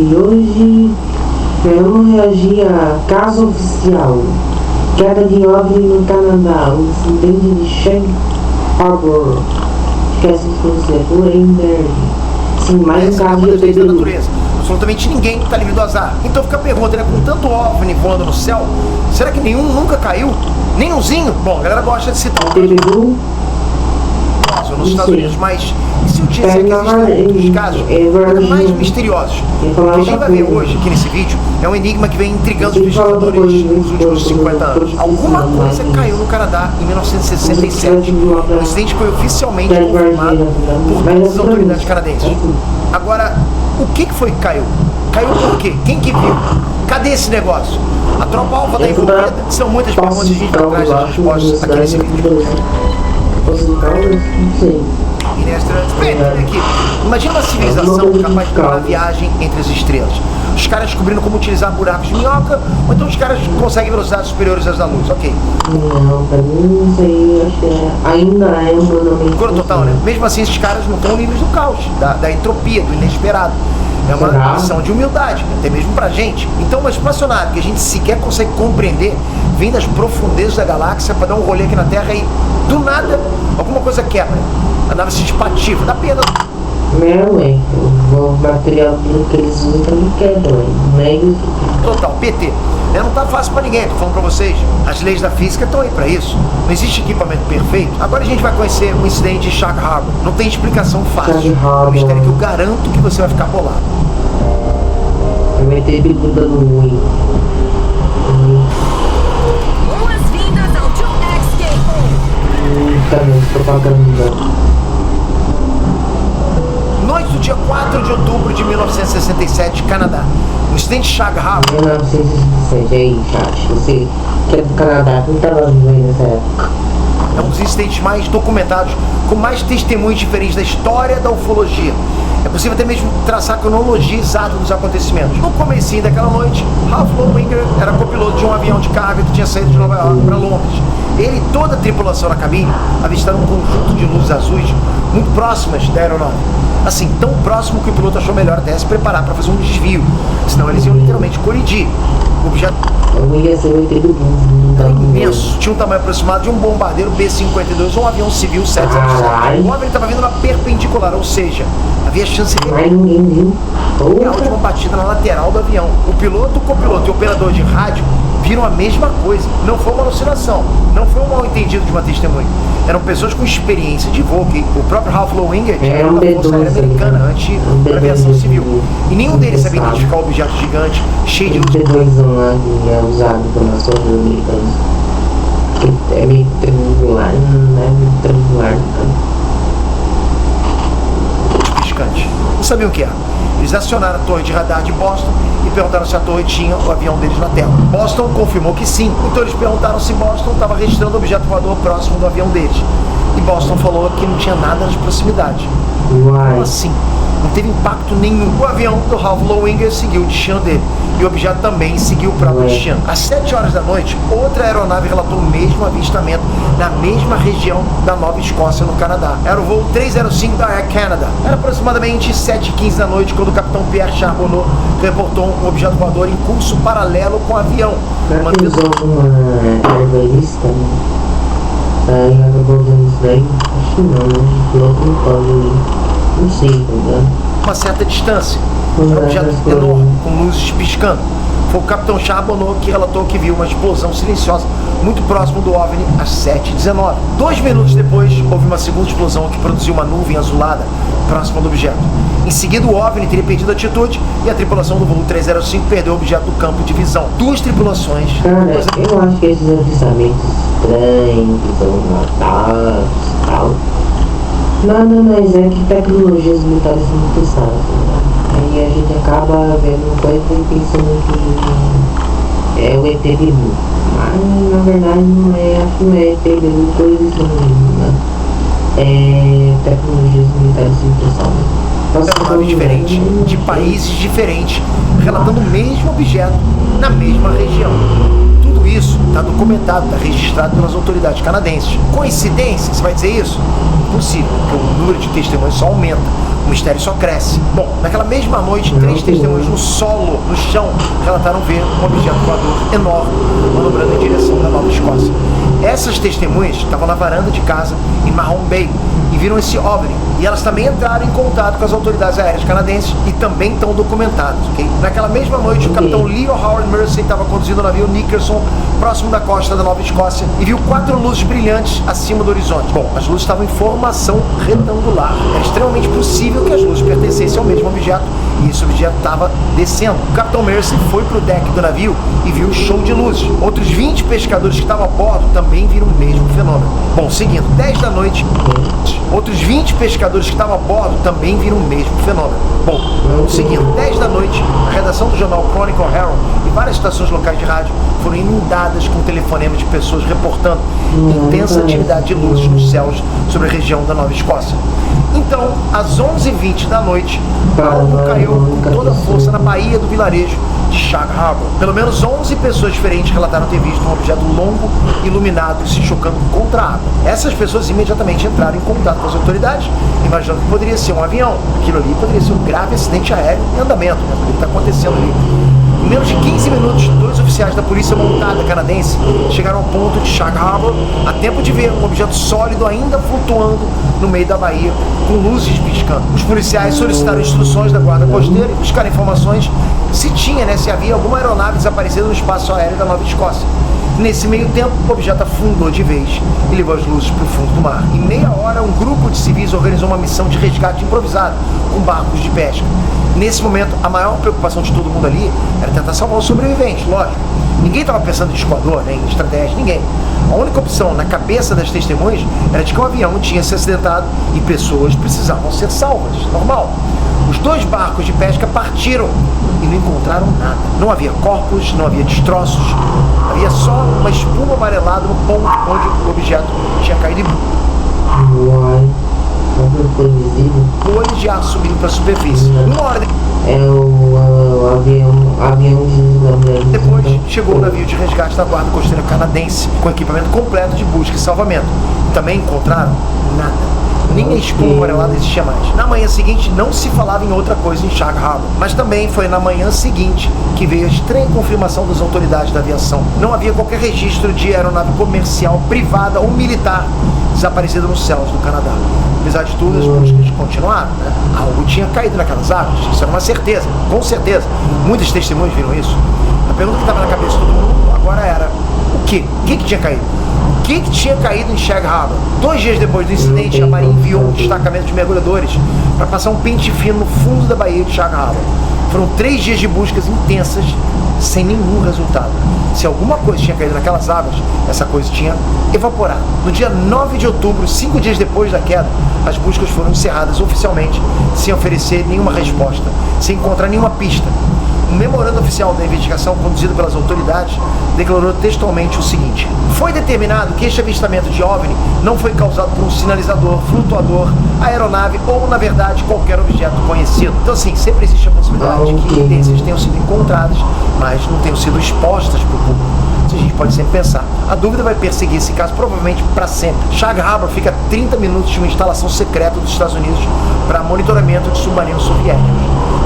E hoje vamos reagir a caso oficial. Queda de OVNI no Canadá. O incidente de Shag Harbor. Esquece que você por Ender. Sim, mais um caso de ET da natureza. Absolutamente ninguém está livre do azar. Então fica a pergunta, né? Com tanto OVNI voando no céu, será que nenhum nunca caiu? Nenhumzinho? Bom, a galera gosta de citar nos Estados Unidos, mas e se eu disser que existem outros casos ainda mais misteriosos? O que a gente vai ver hoje aqui nesse vídeo é um enigma que vem intrigando os pesquisadores nos últimos 50 anos. Alguma coisa caiu no Canadá em 1967. O incidente foi oficialmente confirmado por todas as autoridades canadenses. Agora, o que foi que caiu? Caiu por quê? Quem que viu? Cadê esse negócio? A tropa alfa está envolvida? São muitas perguntas e a gente vai atrás das respostas aqui nesse vídeo. Aqui. Imagina uma civilização capaz de parar a viagem entre as estrelas. Os caras descobrindo como utilizar buracos de minhoca, ou então os caras conseguem velocidades superiores às da luz, ok? Não, pra mim isso aí acho que ainda é um monumento. Coro total, né? Mesmo assim, esses caras não estão livres do caos, da entropia, do inesperado. É uma lição de humildade, até mesmo pra gente. Então, uma espaçonave que a gente sequer consegue compreender vem das profundezas da galáxia pra dar um rolê aqui na Terra e, do nada, alguma coisa quebra. A nave se espatifa, dá pena. O material que eles usam também quebra, não é isso? Total, PT. Não tá fácil pra ninguém, tô falando pra vocês. As leis da física estão aí pra isso. Não existe equipamento perfeito. Agora a gente vai conhecer o incidente de Shag Harbor. Não tem explicação fácil. É um mistério que eu garanto que você vai ficar bolado. Vai ter bico dando ruim. Boas-vindas ao 2XK. Também, propaganda. Noite do dia 4 de outubro de 1967, Canadá. O incidente Shag Harbor. 1967, aí, chat. Você que é do Canadá, quem estava vivendo nessa época? É um dos incidentes mais documentados, com mais testemunhos diferentes da história da ufologia. É possível até mesmo traçar a cronologia exata dos acontecimentos. No comecinho daquela noite, Ralph Lowinger era copiloto de um avião de carga que tinha saído de Nova York para Londres. Ele e toda a tripulação na cabine avistaram um conjunto de luzes azuis muito próximas da aeronave. Assim, tão próximo que o piloto achou melhor até se preparar para fazer um desvio, senão eles iam literalmente colidir. O objeto era imenso, tinha um tamanho aproximado de um bombardeiro B-52 ou um avião civil 707. O OVNI estava vindo na perpendicular, ou seja, havia chance de a última batida na lateral do avião. O piloto, o copiloto e o operador de rádio viram a mesma coisa. Não foi uma alucinação, não foi um mal entendido de uma testemunha. Eram pessoas com experiência de voo, que o próprio Ralph Lowinger era da Força Aérea Americana antes da aviação civil. E nenhum deles sabia identificar o objeto gigante cheio de luz. É usado pelas forças americanas. É meio triangular, não é meio triangular. Piscante. Não sabiam o que era. Eles acionaram a torre de radar de Boston e perguntaram se a torre tinha o avião deles na tela. Boston confirmou que sim. Então eles perguntaram se Boston estava registrando o objeto voador próximo do avião deles. E Boston falou que não tinha nada nas proximidades. Como assim? Não teve impacto nenhum. O avião do Ralph Lowinger seguiu o destino dele. E o objeto também seguiu o próprio destino. Às 7 horas da noite, outra aeronave relatou o mesmo avistamento na mesma região da Nova Escócia, no Canadá. Era o voo 305 da Air Canada. Era aproximadamente 7h15 da noite quando o capitão Pierre Charbonneau reportou um objeto voador em curso paralelo com o avião. Será que usou alguma herbalista? Aí acabou usando isso daí? Acho que não, né? O piloto não pode. Não sei, tá ligado? Uma certa distância. Um objeto enorme, com luzes piscando. Foi o capitão Charbonneau que relatou que viu uma explosão silenciosa muito próximo do OVNI às 7h19. 2 minutos depois, houve uma segunda explosão que produziu uma nuvem azulada próxima do objeto. Em seguida, o OVNI teria perdido a atitude e a tripulação do voo 305 perdeu o objeto do campo de visão. 2 tripulações. Cara, eu acho que esses avistamentos estranhos, que são matados e tal, nada mais é que tecnologias militares não testadas, né? Aí a gente acaba vendo coisa e pensando que é o ET Bilu. Mas na verdade não é, acho que não é ET Bilu, coisas né? É tecnologias militares não testadas. Aeronaves diferentes, de países diferentes, relatando o mesmo objeto na mesma região. Tudo isso está documentado, está registrado pelas autoridades canadenses. Coincidência? Você vai dizer isso? Impossível, porque o número de testemunhas só aumenta, o mistério só cresce. Bom, naquela mesma noite, 3 testemunhas no solo, no chão, relataram ver um objeto voador enorme manobrando em direção da Nova Escócia. Essas testemunhas estavam na varanda de casa em Mahone Bay e viram esse OVNI. E elas também entraram em contato com as autoridades aéreas canadenses e também estão documentadas, ok? Naquela mesma noite, o capitão Leo Howard Mersey estava conduzindo o navio Nickerson próximo da costa da Nova Escócia e viu 4 luzes brilhantes acima do horizonte. Bom, as luzes estavam em formação retangular. Era extremamente possível que as luzes pertencessem ao mesmo objeto e esse objeto estava descendo. O capitão Mersey foi para o deck do navio e viu o show de luzes. Outros 20 pescadores que estavam a bordo também viram o mesmo fenômeno. Bom, seguindo, 10 da noite, outros 20 pescadores que estavam a bordo também viram o mesmo fenômeno. Bom, seguindo, 10 da noite, a redação do jornal Chronicle Herald e várias estações locais de rádio foram inundadas com telefonemas de pessoas reportando intensa atividade de luzes nos céus sobre a região da Nova Escócia. Então, às 11h20 da noite, algo caiu com toda a força na baía do vilarejo de Shag Harbor. Pelo menos 11 pessoas diferentes relataram ter visto um objeto longo, iluminado, se chocando contra a água. Essas pessoas imediatamente entraram em contato com as autoridades, imaginando que poderia ser um avião. Aquilo ali poderia ser um grave acidente aéreo em andamento, né? Porque está acontecendo ali. Em menos de 15 minutos, 2 oficiais da polícia montada canadense chegaram ao ponto de Shag Harbor a tempo de ver um objeto sólido ainda flutuando no meio da baía, com luzes piscando. Os policiais solicitaram instruções da guarda costeira e buscaram informações se havia alguma aeronave desaparecida no espaço aéreo da Nova Escócia. Nesse meio tempo, o objeto afundou de vez e levou as luzes para o fundo do mar. Em meia hora, um grupo de civis organizou uma missão de resgate improvisado com barcos de pesca. Nesse momento, a maior preocupação de todo mundo ali era tentar salvar os sobreviventes, lógico. Ninguém estava pensando em escoador, nem em estratégia, ninguém. A única opção na cabeça das testemunhas era de que o avião tinha se acidentado e pessoas precisavam ser salvas, normal. Os 2 barcos de pesca partiram e não encontraram nada. Não havia corpos, não havia destroços, havia só uma espuma amarelada no ponto onde o objeto tinha caído e bolhas de ar subindo para a superfície. Uma hora depois chegou o navio de resgate da Guarda Costeira Canadense com equipamento completo de busca e salvamento. Também encontraram nada. Nem a espuma amarelada existia mais. Na manhã seguinte não se falava em outra coisa em Shag Harbor, mas também foi na manhã seguinte que veio a estranha confirmação das autoridades da aviação. Não havia qualquer registro de aeronave comercial, privada ou militar desaparecida nos céus do Canadá. Apesar de tudo, as buscas continuaram, né? Algo tinha caído naquelas águas, isso era uma certeza, com certeza. Muitas testemunhas viram isso. A pergunta que estava na cabeça de todo mundo agora era: o quê? O que tinha caído? O que tinha caído em Shag Harbor? 2 dias depois do incidente, a Marinha enviou um destacamento de mergulhadores para passar um pente fino no fundo da baía de Shag Harbor. Foram 3 dias de buscas intensas, sem nenhum resultado. Se alguma coisa tinha caído naquelas águas, essa coisa tinha evaporado. No dia 9 de outubro, 5 dias depois da queda, as buscas foram encerradas oficialmente, sem oferecer nenhuma resposta, sem encontrar nenhuma pista. Um memorando oficial da investigação, conduzido pelas autoridades, declarou textualmente o seguinte: foi determinado que este avistamento de OVNI não foi causado por um sinalizador, flutuador, aeronave ou, na verdade, qualquer objeto conhecido. Então, assim, sempre existe a possibilidade de que evidências tenham sido encontradas, mas não tenham sido expostas para o público. A gente pode sempre pensar. A dúvida vai perseguir esse caso provavelmente para sempre. Shag Harbor fica a 30 minutos de uma instalação secreta dos Estados Unidos para monitoramento de submarinos soviéticos.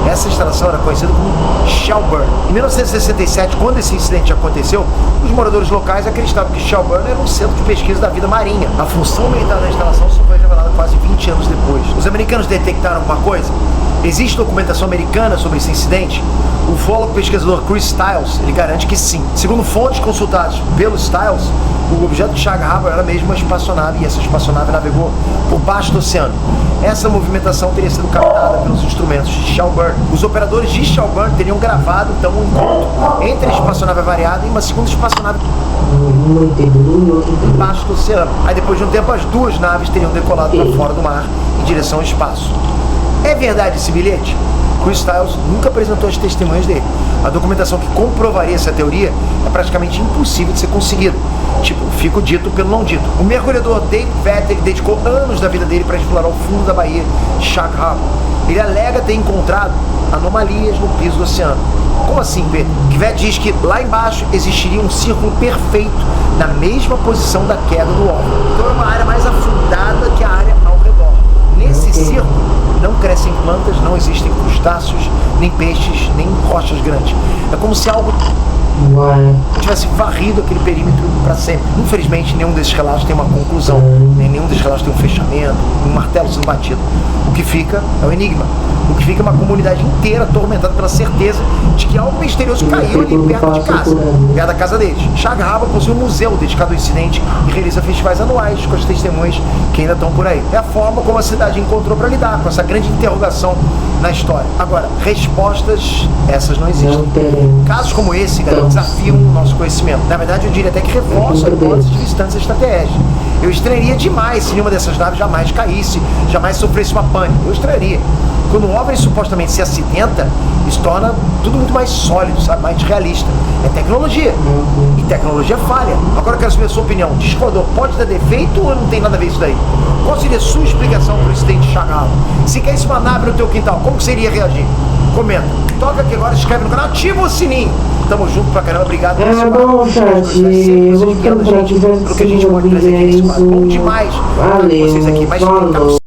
Essa instalação era conhecida como Shelburne. Em 1967, quando esse incidente aconteceu, os moradores locais acreditavam que Shelburne era um centro de pesquisa da vida marinha. A função militar da instalação só foi revelada quase 20 anos depois. Os americanos detectaram alguma coisa? Existe documentação americana sobre esse incidente? O ufólogo pesquisador Chris Stiles, ele garante que sim. Segundo fontes consultadas pelo Stiles, o objeto de Shag Harbor era mesmo uma espaçonave e essa espaçonave navegou por baixo do oceano. Essa movimentação teria sido captada pelos instrumentos de Shelburne. Os operadores de Shelburne teriam gravado então um encontro entre a espaçonave avariada e uma segunda espaçonave embaixo do oceano. Aí depois de um tempo as 2 naves teriam decolado para fora do mar em direção ao espaço. É verdade esse bilhete? Chris Styles nunca apresentou as testemunhas dele. A documentação que comprovaria essa teoria é praticamente impossível de ser conseguida. Tipo, fica o dito pelo não dito. O mergulhador Dave Vettel dedicou anos da vida dele para explorar o fundo da baía de Shag Harbor. Ele alega ter encontrado anomalias no piso do oceano. Como assim, Pedro? Kvet diz que lá embaixo existiria um círculo perfeito na mesma posição da queda do óvulo. Então é uma área mais afundada que a área ao redor. Nesse círculo não crescem plantas, não existem crustáceos, nem peixes, nem rochas grandes. É como se algo tivesse varrido aquele perímetro para sempre. Infelizmente, nenhum desses relatos tem uma conclusão, nem nenhum desses relatos tem um fechamento, um martelo sendo batido. O que fica é o enigma. O que fica é uma comunidade inteira atormentada pela certeza de que algo misterioso caiu ali perto de casa, perto da casa deles. Shag Harbor possui um museu dedicado ao incidente e realiza festivais anuais com as testemunhas que ainda estão por aí. É a forma como a cidade encontrou para lidar com essa grande interrogação na história. Agora, respostas, essas não existem. Casos como esse, galera, desafiam o nosso conhecimento. Na verdade, eu diria até que reforçam a hipótese de visitantes extraterrestres. Eu estranharia demais se nenhuma dessas naves jamais caísse, jamais sofresse uma pane. Eu estranharia. Quando um OVNI supostamente se acidenta, isso torna tudo muito mais sólido, sabe? Mais realista. É tecnologia. E tecnologia falha. Agora eu quero saber a sua opinião. Disco voador pode dar defeito ou não tem nada a ver isso daí? Qual seria a sua explicação para o incidente de Shag Harbor? Se caísse uma nave no teu quintal, como que você iria reagir? Comenta. Toca aqui agora, se inscreve no canal, ativa o sininho. Tamo junto pra caramba, obrigado por É bom, chat. Eu vou ficando por aqui, pelo que a gente pode trazer aqui nesse quadro. Bom demais. Valeu, Vocês aqui, mas falou.